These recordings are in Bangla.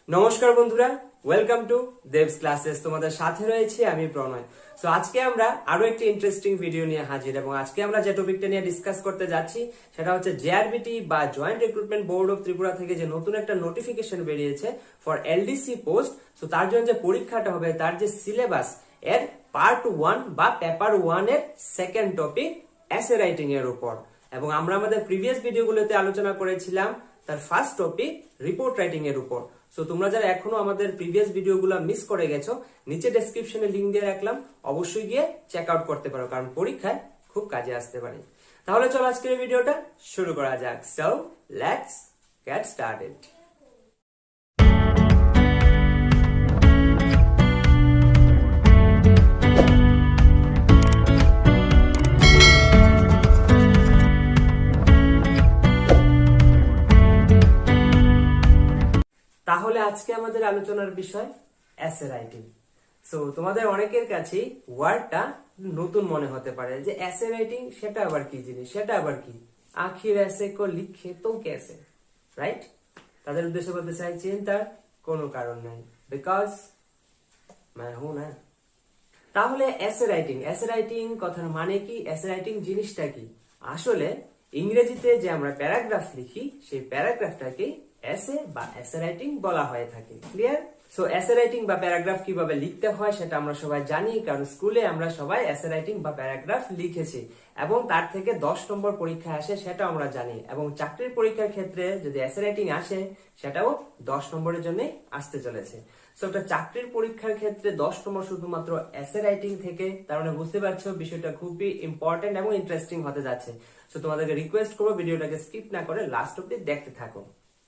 নমস্কার বন্ধুরা, ওয়েলকাম টু দেবস ক্লাসেস। তোমাদের সাথে রয়েছে আমি প্রণয়। সো আজকে আমরা আরো একটি ইন্টারেস্টিং ভিডিও নিয়ে হাজির এবং আজকে আমরা যে টপিকটা নিয়ে ডিসকাস করতে যাচ্ছি সেটা হচ্ছে জেআরবিটি বা joint recruitment board of Tripura থেকে যে নতুন একটা নোটিফিকেশন বেরিয়েছে ফর এলডিসি পোস্ট। সো তার জন্য যে পরীক্ষাটা হবে তার যে সিলেবাস এর পার্ট 1 বা পেপার 1 এর সেকেন্ড টপিক এসে রাইটিং এর উপর, এবং আমরা আমাদের প্রিভিয়াস ভিডিওগুলোতে আলোচনা করেছিলাম তার ফার্স্ট টপিক রিপোর্ট রাইটিং এর উপর। সো তোমরা যারা এখনো আমাদের প্রিভিয়াস ভিডিওগুলো মিস করে গেছো, নিচে ডেসক্রিপশনে লিংক দিয়ে রাখলাম, অবশ্যই গিয়ে চেক আউট করতে পারো, কারণ পরীক্ষায় খুব কাজে আসতে পারে। তাহলে চলো আজকের ভিডিওটা শুরু করা যাক। So let's get started. তাহলে আজকে আমাদের আলোচনার বিষয় এসে রাইটিং। সো তোমাদের অনেকের কাছে ওয়ার্ডটা নতুন মনে হতে পারে যে এসে রাইটিং সেটা আবার কি জিনিস, সেটা আবার কি, আখির এসে কো লিখে তো কেসে, রাইট? তাদের উদ্দেশ্য বলতে চাই চিন্তার কোনো কারণ নাই, বিকজ मैं हूं না। তাহলে এসে রাইটিং কথার মানে কি, এসে রাইটিং জিনিসটা কি? আসলে ইংরেজিতে যে আমরা প্যারাগ্রাফ লিখি সেই প্যারাগ্রাফটাকে এসে বা এসে রাইটিং বলা হয়ে থাকে। ক্লিয়ার? সো এসে রাইটিং বা প্যারাগ্রাফ কিভাবে লিখতে হয় সেটা আমরা সবাই জানি, কারণ স্কুলে আমরা সবাই এসে রাইটিং বা প্যারাগ্রাফ লিখেছি এবং তার থেকে 10 নম্বর পরীক্ষা আসে সেটা আমরা জানি, এবং চাকরির পরীক্ষার ক্ষেত্রে যদি এসে রাইটিং আসে সেটাও 10 নম্বরের জন্য আসতে চলেছে। সো একটা চাকরির পরীক্ষার ক্ষেত্রে 10 নম্বর শুধুমাত্র এসে রাইটিং থেকে, তার মানে বুঝতে পারছো বিষয়টা খুবই ইম্পর্টেন্ট এবং ইন্টারেস্টিং হতে যাচ্ছে। সো তোমাদেরকে রিকোয়েস্ট করবো ভিডিওটাকে স্কিপ না করে লাস্ট অব্দি দেখতে থাকো।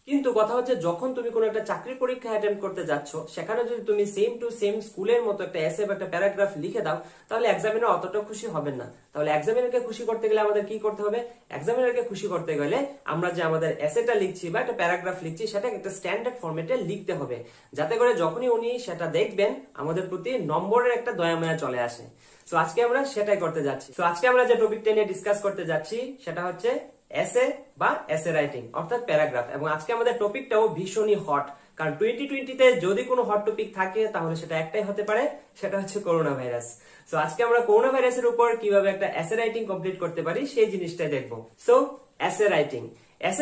কিন্তু কথা হচ্ছে, যখন তুমি কোনো একটা চাকরির পরীক্ষা অ্যাটেম্প করতে যাচ্ছ, সেখানে যদি তুমি সেম টু সেম স্কুলের মতো একটা এসে বা একটা প্যারাগ্রাফ লিখে দাও, তাহলে এক্সামিনার অতটা খুশি হবেন না। তাহলে এক্সামিনারকে খুশি করতে গেলে আমাদের কি করতে হবে? এক্সামিনারকে খুশি করতে গেলে আমরা যে আমাদের এসেটা লিখছি বা একটা প্যারাগ্রাফ লিখছি সেটা একটা স্ট্যান্ডার্ড ফরম্যাটে লিখতে হবে, যাতে করে যখনই উনি সেটা দেখবেন আমাদের প্রতি নম্বরের একটা দয়া মায়া চলে আসে। সো আজকে আমরা সেটাই করতে যাচ্ছি। সো আজকে আমরা যে টপিকটা নিয়ে ডিসকাস করতে যাচ্ছি সেটা হচ্ছে এসে বা এসে রাইটিং অর্থাৎ প্যারাগ্রাফ, এবং আজকে আমাদের টপিকটাও ভীষণই হট, কারণ 2020-তে যদি কোনো হট টপিক থাকে তাহলে সেটা একটাই হতে পারে, সেটা হচ্ছে করোনা ভাইরাস। সো আজকে আমরা করোনা ভাইরাসের উপর কিভাবে একটা এসে রাইটিং কমপ্লিট করতে পারি সেই জিনিসটাই দেখবো। সো এসে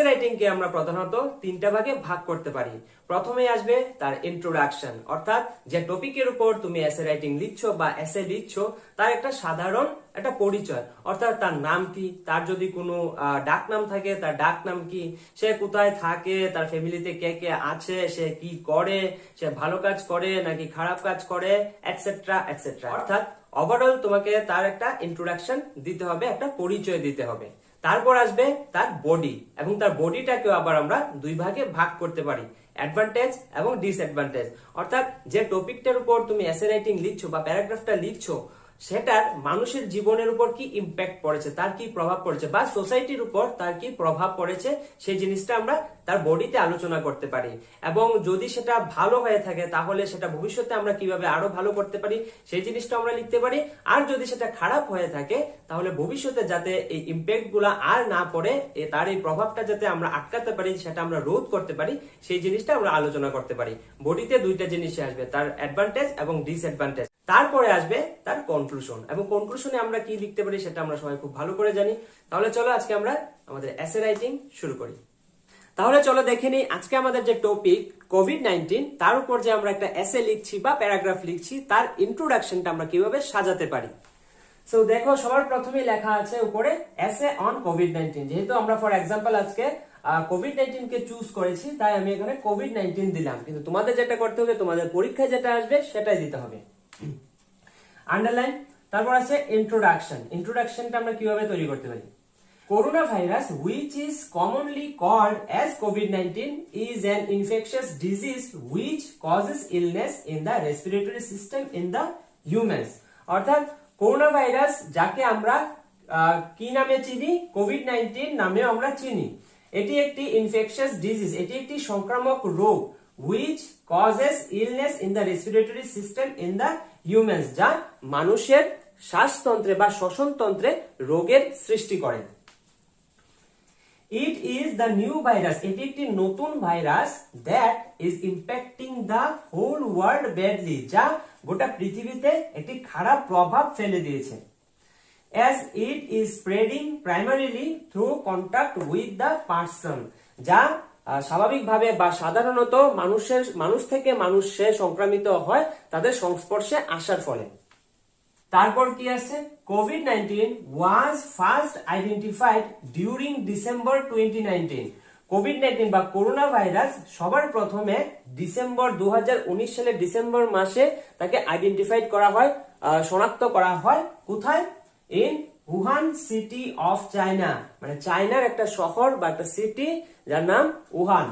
রাইটিং কে আমরা প্রধানত 3টা ভাগে ভাগ করতে পারি। প্রথমেই আসবে তার ইন্ট্রোডাকশন, অর্থাৎ যে টপিকের উপর তুমি এসে রাইটিং লিখছো বা এসে লিখছো তার একটা সাধারণ একটা পরিচয়, অর্থাৎ তার নাম কি, তার যদি কোনো ডাক নাম থাকে তার ডাক নাম কি, সে কোথায় থাকে, তার ফ্যামিলিতে কে কে আছে, সে কি করে, সে ভালো কাজ করে নাকি খারাপ কাজ করে, এটসেট্রা এটসেট্রা। অর্থাৎ ওভারঅল তোমাকে তার একটা ইন্ট্রোডাকশন দিতে হবে, একটা পরিচয় দিতে হবে। তারপর আসবে তার বডি, এবং তার বডিটাকেও আবার আমরা 2 ভাগে ভাগ করতে পারি, অ্যাডভান্টেজ এবং ডিসঅ্যাডভান্টেজ। অর্থাৎ যে টপিকটার উপর তুমি এসে রাইটিং লিখছো বা প্যারাগ্রাফটা লিখছো সেটার মানুষের জীবনের উপর কি ইম্প্যাক্ট পড়েছে, তার কি প্রভাব পড়েছে, বা সোসাইটির উপর তার কি প্রভাব পড়েছে, সেই জিনিসটা আমরা তার বডিতে আলোচনা করতে পারি। এবং যদি সেটা ভালো হয়ে থাকে তাহলে সেটা ভবিষ্যতে আমরা কিভাবে আরো ভালো করতে পারি সেই জিনিসটা আমরা লিখতে পারি। আর যদি সেটা খারাপ হয়ে থাকে তাহলে ভবিষ্যতে যাতে এই ইম্প্যাক্ট গুলা আর না পড়ে, তার এই প্রভাবটা যাতে আমরা আটকাতে পারি, সেটা আমরা রোধ করতে পারি, সেই জিনিসটা আমরা আলোচনা করতে পারি। বডিতে 2টা জিনিস আসবে, তার অ্যাডভান্টেজ এবং ডিসঅ্যাডভান্টেজ। তারপরে আসবে তার কনক্লুশন, এবং কনক্লুশনে আমরা কি লিখতে পারি সেটা আমরা সবাই খুব ভালো করে জানি। তাহলে চলো আজকে আমরা আমাদের এসে রাইটিং শুরু করি। তাহলে চলো দেখে নিই আজকে আমাদের যে টপিক কোভিড-19, তার উপর যে আমরা একটা এসে লিখছি বা প্যারাগ্রাফ লিখছি তার ইন্ট্রোডাকশনটা আমরা কিভাবে সাজাতে পারি। সো দেখো, সবার প্রথমে লেখা আছে উপরে এসে অন কোভিড-19। যেহেতু আমরা ফর এক্সাম্পল আজকে কোভিড-19 কে চুজ করেছি, তাই আমি এখানে কোভিড-19 দিলাম, কিন্তু তোমাদের যেটা করতে হবে, তোমাদের পরীক্ষায় যেটা আসবে সেটাই দিতে হবে। আন্ডারলাইন। তারপর আছে ইন্ট্রোডাকশনটা আমরা কিভাবে তৈরি করতে পারি। Coronavirus, which is commonly called as COVID-19, is an infectious disease which causes illness in the respiratory system in the humans. অর্থাৎ করোনা ভাইরাস যাকে আমরা কি নামে চিনি, কোভিড-19 নামেও আমরা চিনি, এটি একটি ইনফেকশাস ডিজিজ, এটি একটি সংক্রামক রোগ, which causes illness in the respiratory system in the humans, যা মানুষের শ্বাসতন্ত্রে বা শ্বসনতন্ত্রে রোগের সৃষ্টি করে। It is the new virus, এটি একটি নতুন virus that is impacting the whole world badly, যা গোটা পৃথিবীতে একটি খারাপ প্রভাব ফেলে দিয়েছে। as it is spreading primarily through contact with the person, যা স্বাভাবিকভাবে বা সাধারণত মানুষ থেকে মানুষে সংক্রামিত হয় তাদের সংস্পর্শে আসার ফলে। তারপর কি আছে, COVID-19 was first identified during December 2019। COVID-19 বা করোনা ভাইরাস সবার প্রথমে ডিসেম্বর 2019 সালের ডিসেম্বর মাসে তাকে আইডেন্টিফাইড করা হয়, শনাক্ত করা হয়। কোথায়? In Wuhan city of China, মানে চায়নার একটা শহর বা একটা সিটি যার নাম উহান।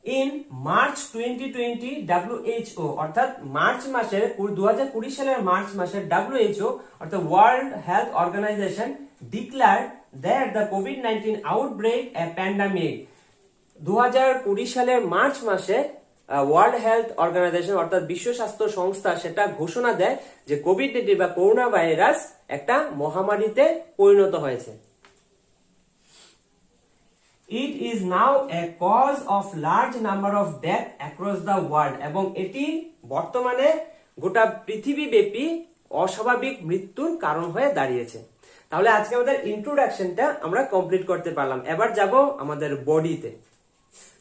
ইন মার্চ 2020 WHO, অর্থাৎ মার্চ মাসের 2020 সালের মার্চ মাসের WHO অর্থাৎ world health organization declared that the কোভিড-19 আউটব্রেক এ প্যান্ডামিক। 2020 সালের মার্চ মাসে ওয়ার্ল্ড হেলথ অর্গানাইজেশন অর্থাৎ বিশ্ব স্বাস্থ্য সংস্থা সেটা ঘোষণা দেয় যে কোভিড-19 বা করোনা ভাইরাস একটা মহামারীতে পরিণত হয়েছে। It is now a cause of large number of death across the world, এবং এটি বর্তমানে গোটা পৃথিবীব্যাপী অস্বাভাবিক মৃত্যুর কারণ হয়ে দাঁড়িয়েছে। তাহলে আজকে আমাদের ইন্ট্রোডাকশনটা আমরা কমপ্লিট করতে পারলাম। এবার যাব আমাদের বডিতে।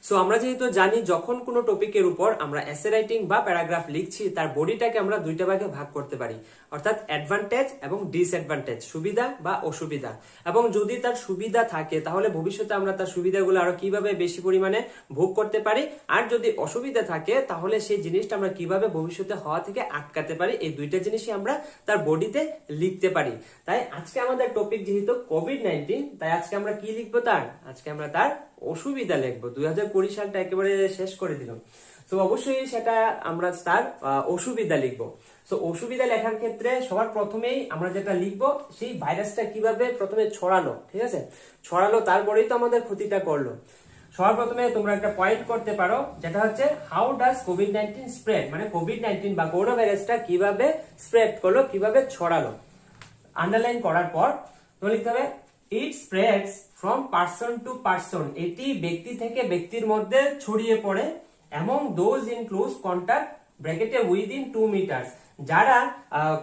সো আমরা যেহেতু জানি যখন কোনো টপিকের উপর আমরা এসে রাইটিং বা প্যারাগ্রাফ লিখছি তার বডিটাকে আমরা দুইটা ভাগে ভাগ করতে পারি, অর্থাৎ অ্যাডভান্টেজ এবং ডিসঅ্যাডভান্টেজ, সুবিধা বা অসুবিধা। এবং যদি তার সুবিধা থাকে তাহলে ভবিষ্যতে আমরা তার সুবিধাগুলো আরো কিভাবে বেশি পরিমাণে ভোগ করতে পারি, আর যদি অসুবিধা থাকে তাহলে সেই জিনিসটা আমরা কিভাবে ভবিষ্যতে হওয়া থেকে আটকাতে পারি, এই দুইটা জিনিসই আমরা তার বডিতে লিখতে পারি। তাই আজকে আমাদের টপিক যেহেতু কোভিড-19, তাই আজকে আমরা কি লিখবো, আজকে আমরা তার অসুবিধা লিখবো। 2020 সালটা একেবারে শেষ করে দিলাম, তো অবশ্যই সেটা আমরা তার অসুবিধা লিখবো। তো অসুবিধা লেখার ক্ষেত্রে সবার প্রথমেই আমরা যেটা লিখবো সেই ভাইরাসটা কিভাবে প্রথমে ছড়ালো, ঠিক আছে, ছড়ালো তারপরেই তো আমাদের ক্ষতিটা করলো। সবার প্রথমে তোমরা একটা পয়েন্ট করতে পারো, যেটা হচ্ছে হাউ ডাজ কোভিড-19 স্প্রেড, মানে কোভিড-19 বা করোনা ভাইরাসটা কিভাবে স্প্রেড করলো, কিভাবে ছড়ালো। আন্ডারলাইন করার পর তো লিখতে হবে it spreads from person to person, এটি ব্যক্তি থেকে ব্যক্তির মধ্যে ছড়িয়ে পড়ে। Among those in close contact ব্র্যাকেটে উইদিন 2 মিটার, যারা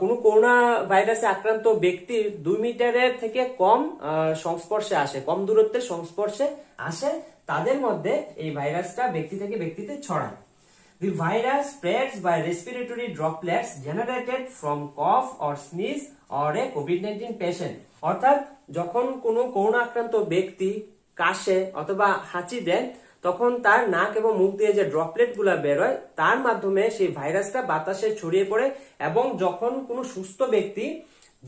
কোনো করোনা ভাইরাসে আক্রান্ত ব্যক্তির 2 মিটারের থেকে কম সংস্পর্শে আসে, কম দূরত্বের সংস্পর্শে আসে, তাদের মধ্যে এই ভাইরাসটা ব্যক্তি থেকে ব্যক্তিতে ছড়ায়। The virus spreads by respiratory droplets generated from cough or sneeze or a COVID-19 patient, অর্থাৎ যখন কোনো করোনা আক্রান্ত ব্যক্তি কাশে অথবা হাঁচি দেয় তখন তার নাক এবং মুখ দিয়ে যে ড্রপলেট গুলা বেরোয় তার মাধ্যমে সেই ভাইরাসটা বাতাসে ছড়িয়ে পড়ে। এবং যখন কোনো সুস্থ ব্যক্তি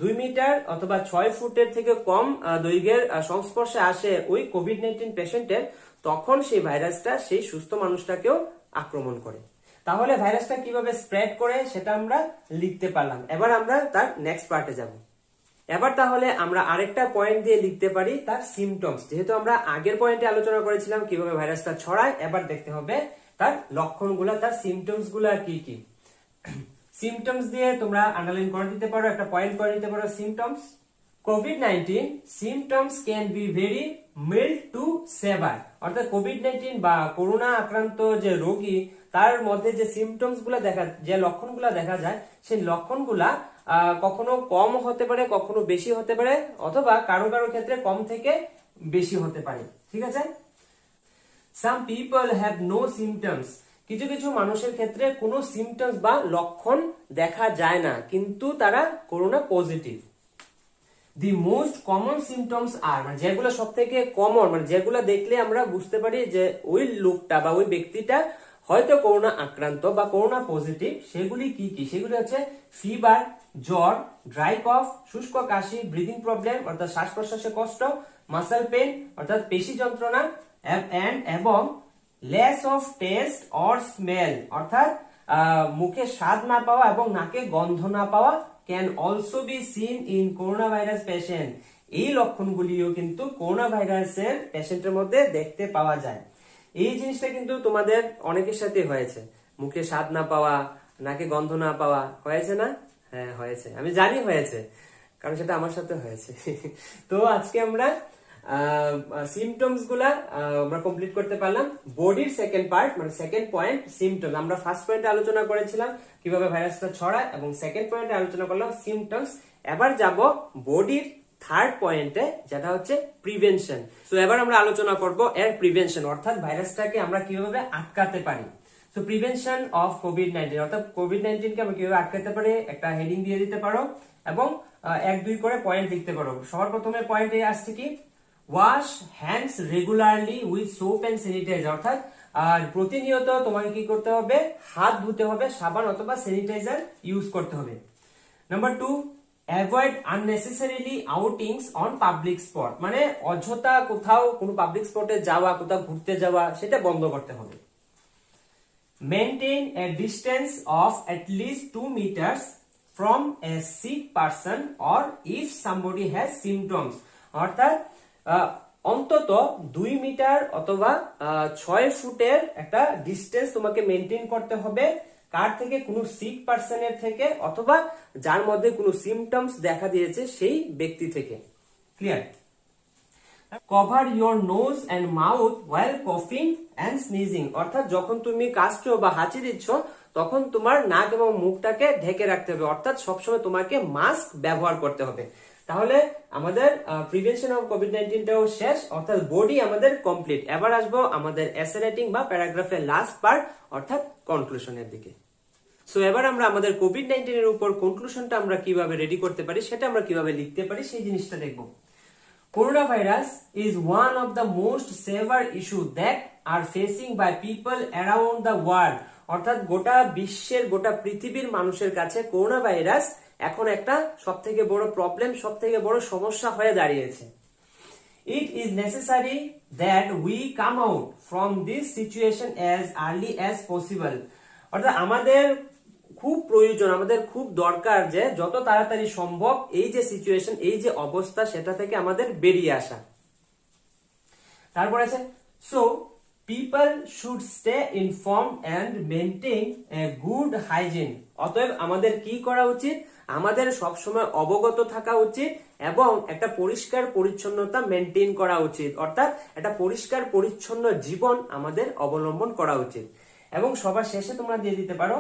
2 মিটার অথবা 6 ফুটের থেকে কম দৈর্ঘ্যের সংস্পর্শে আসে ওই কোভিড-19 পেশেন্টের, তখন সেই ভাইরাসটা সেই সুস্থ মানুষটাকেও আক্রমণ করে। তাহলে ভাইরাসটা কিভাবে স্প্রেড করে সেটা আমরা লিখতে পারলাম। এবার আমরা তার নেক্সট পার্টে যাব। এবার তাহলে আমরা আরেকটা পয়েন্ট দিয়ে লিখতে পারি তার সিমটমস। যেহেতু আমরা আগের পয়েন্টে আলোচনা করেছিলাম কিভাবে ভাইরাসটা ছড়ায়, এবার দেখতে হবে তার লক্ষণগুলা, তার সিমটমস গুলা কি কি। সিমটমস দিয়ে তোমরা আন্ডারলাইন করে দিতে পারো, একটা পয়েন্ট করে দিতে পারো symptoms. COVID-19 symptoms can be very mild to severe, অর্থাৎ কোভিড-19 বা করোনা আক্রান্ত যে রোগী তার মধ্যে যে সিমটমস গুলা যে লক্ষণগুলা দেখা যায় সেই লক্ষণগুলা কখনো কম হতে পারে, কখনো বেশি হতে পারে, অথবা কারো কারো ক্ষেত্রে কম থেকে বেশি হতে পারে, ঠিক আছে। Some people have no symptoms, কিছু কিছু মানুষের ক্ষেত্রে কোনো সিমটমস বা লক্ষণ দেখা যায় না কিন্তু তারা corona positive. The most common symptoms are, মানে যেগুলো সব থেকে কমন, মানে যেগুলো দেখলে আমরা বুঝতে পারি যে ওই লোকটা বা ওই ব্যক্তিটা হয়তো করোনা আক্রান্ত বা করোনা পজিটিভ, সেগুলি কি কি? সেগুলি হচ্ছে ফিভার, জ্বর, ড্রাই কফ, শুষ্ক কাশি, ব্রিদিং প্রবলেম অর্থাৎ শ্বাস প্রশ্বাসে কষ্ট, মাসল পেন অর্থাৎ পেশি যন্ত্রণা, এবং less of test or smell অর্থাৎ মুখে স্বাদ না পাওয়া এবং নাকে গন্ধ না পাওয়া, can also be seen in corona virus patient. এই লক্ষণগুলিও কিন্তু করোনা ভাইরাসের পেশেন্টের মধ্যে দেখতে পাওয়া যায়। এই জিনিসটা কিন্তু তোমাদের অনেকের সাথে হয়েছে, মুখে স্বাদ না পাওয়া, নাকে গন্ধ না পাওয়া, হয়েছে না? হ্যাঁ হয়েছে, আমি জানি হয়েছে, কারণ সেটা আমার সাথে হয়েছে। তো আজকে আমরা সিমটমস গুলা আমরা কমপ্লিট করতে পারলাম। বডির সেকেন্ড পার্ট মানে সেকেন্ড পয়েন্ট সিমটম, আমরা ফার্স্ট পয়েন্টে আলোচনা করেছিলাম কিভাবে ভাইরাসটা ছড়ায় এবং সেকেন্ড পয়েন্টে আলোচনা করলাম সিমটমস। এবার যাব বডির থার্ড পয়েন্টে, যেটা হচ্ছে প্রিভেনশন। সো এবার আমরা আলোচনা করব এর প্রিভেনশন, অর্থাৎ ভাইরাসটাকে আমরা কিভাবে আটকাতে পারি। সো প্রিভেনশন অফ কোভিড-19, অর্থাৎ কোভিড-19 কে আমরা কিভাবে আটকাতে পারি একটা হেডিং দিয়ে দিতে পারো এবং 1-2 করে পয়েন্ট লিখতে পারো। সবার প্রথমে পয়েন্টে আসছে কি, wash hands regularly with soap and sanitiser, অর্থাৎ প্রতিনিয়ত তোমাকে কি করতে হবে, হাত ধুতে হবে, সাবান অথবা স্যানিটাইজার ইউজ করতে হবে। Number 2, avoid unnecessarily outings on public spot, মানে অযথা কোথাও কোনো পাবলিক স্পটে যাওয়া, কোথাও ঘুরতে যাওয়া সেটা বন্ধ করতে হবে। Maintain a distance of at least 2 meters from a sick person or if somebody has symptoms, অর্থাৎ অন্তত 2 মিটার অথবা 6 ফুটের একটা ডিস্টেন্স তোমাকে মেইনটেইন করতে হবে, কার থেকে, কোনো সিক পারসনের থেকে অথবা যার মধ্যে কোনো সিমটমস দেখা দিয়েছে সেই ব্যক্তি থেকে। Clear? Cover your nose and mouth while কফিং এন্ড স্নিজিং, অর্থাৎ যখন তুমি কাশছো বা হাঁচি দিচ্ছ তখন তোমার নাক এবং মুখটাকে ঢেকে রাখতে হবে, অর্থাৎ সবসময় তোমাকে মাস্ক ব্যবহার করতে হবে। তাহলে আমাদের প্রিভেনশন অফ কোভিড-19টাও শেষ, অর্থাৎ বডি আমাদের কমপ্লিট। এবার আসবো আমাদের এসে রাইটিং বা প্যারাগ্রাফের লাস্ট পার্ট, অর্থাৎ কনক্লুশনের দিকে। সো এবার আমরা আমাদের কোভিড-19 এর উপর কনক্লুশনটা আমরা কিভাবে রেডি করতে পারি, সেটা আমরা কিভাবে লিখতে পারি সেই জিনিসটা দেখবো। Coronavirus is one of the most severe issue that are facing by people around the world, অর্থাৎ গোটা বিশ্বের, গোটা পৃথিবীর মানুষের কাছে করোনা ভাইরাস এখন একটা সবথেকে বড় প্রবলেম, সবথেকে বড় সমস্যা হয়ে দাঁড়িয়েছে। It is necessary that we come out from this situation as early as possible, অর্থাৎ আমাদের খুব প্রয়োজন, আমাদের খুব দরকার যে যত তাড়াতাড়ি সম্ভব এই যে সিচুয়েশন, এই যে অবস্থা সেটা থেকে আমাদের বেরিয়ে আসা। তারপর আছে so people should stay inform and maintain a good hygiene, অতএব আমাদের কি করা উচিত, আমাদের সবসময় অবগত থাকা উচিত এবং একটা পরিষ্কার পরিচ্ছন্নতা মেইনটেইন করা উচিত, অর্থাৎ একটা পরিষ্কার পরিচ্ছন্ন জীবন আমাদের অবলম্বন করা উচিত। এবং সবার শেষে তোমরা দিয়ে দিতে পারো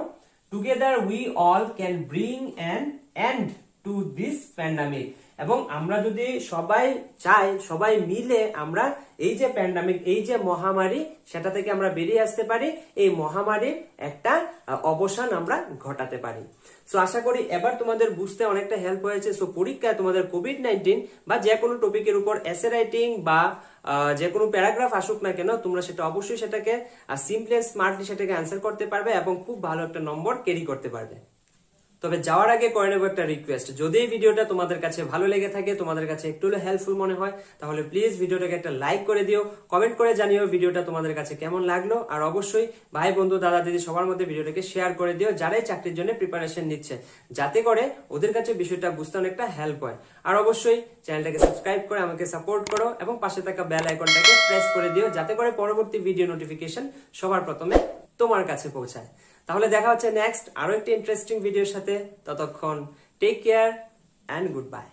Together we all can bring an end to this pandemic, এবং আমরা যদি সবাই চাই, সবাই মিলে আমরা এই যে প্যান্ডামিক, এই যে মহামারী, সেটা থেকে আমরা বেরিয়ে আসতে পারি, এই মহামারীর একটা অবসান আমরা ঘটাতে পারি। সো আশা করি এবার তোমাদের বুঝতে অনেকটা হেল্প হয়েছে। সো পরীক্ষায় তোমাদের কোভিড-19 বা যে কোনো টপিকের উপর এসে রাইটিং বা যে কোনো প্যারাগ্রাফ আসুক না কেন, তোমরা সেটা অবশ্যই সেটাকে সিম্পলি এন্ড স্মার্টলি সেটাকে অ্যান্সার করতে পারবে এবং খুব ভালো একটা নম্বর ক্যারি করতে পারবে। তবে যাওয়ার আগে করে নেবো একটা রিকোয়েস্ট, যদি এই ভিডিওটা তোমাদের কাছে ভালো লেগে থাকে, তোমাদের কাছে একটু হলে হেল্পফুল মনে হয়, তাহলে প্লিজ ভিডিওটাকে একটা লাইক করে দিও, কমেন্ট করে জানিও ভিডিওটা তোমাদের কাছে কেমন লাগলো, আর অবশ্যই ভাই বন্ধু দাদা দিদি সবার মধ্যে ভিডিওটাকে শেয়ার করে দিও যারাই চাকরির জন্য প্রিপারেশন নিচ্ছে, যাতে করে ওদের কাছে বিষয়টা বুঝতে অনেকটা হেল্প হয়। আর অবশ্যই চ্যানেলটাকে সাবস্ক্রাইব করে আমাকে সাপোর্ট করো এবং পাশে থাকা বেল আইকনটাকে প্রেস করে দিও, যাতে করে পরবর্তী ভিডিও নোটিফিকেশন সবার প্রথমে তোমার কাছে পৌঁছায়। তাহলে দেখা হচ্ছে নেক্সট আরো একটি ইন্টারেস্টিং ভিডিওর সাথে, ততক্ষণ take care and good by.